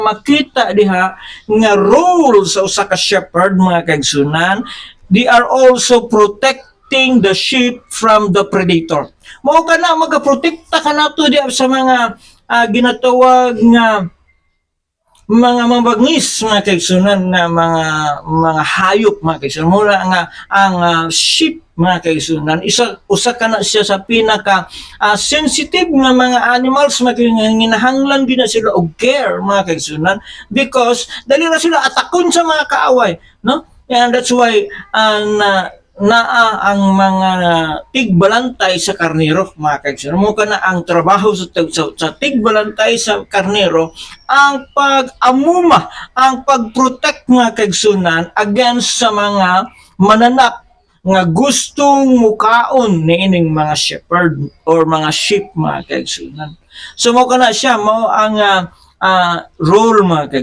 makita diha nga role sa usa ka shepherd mga kaigsunan, they are also protecting the sheep from the predator. Mao kana magaprotekta kanato di sa mga ginatawag nga mga mabangis mga kaigsunan na mga hayop mga kaigsunan. Mura nga ang sheep mga kaigsunan usa kana siya sa pinaka sensitive nga mga animals maginahanglan gina sila og care mga kaigsunan because dali ra sila atakon sa mga kaaway, no? And that's why ang mga tigbalantay sa karnero mga kaigsunan. Mo kana ang trabaho sa tigbalantay sa karnero ang pag-amuma, ang pag-protect mga kaigsunan against sa mga mananak nga gustong mukaon niining mga shepherd or mga sheep mga kaigsunan. So mo kana siya mao ang role mga kaigsunan.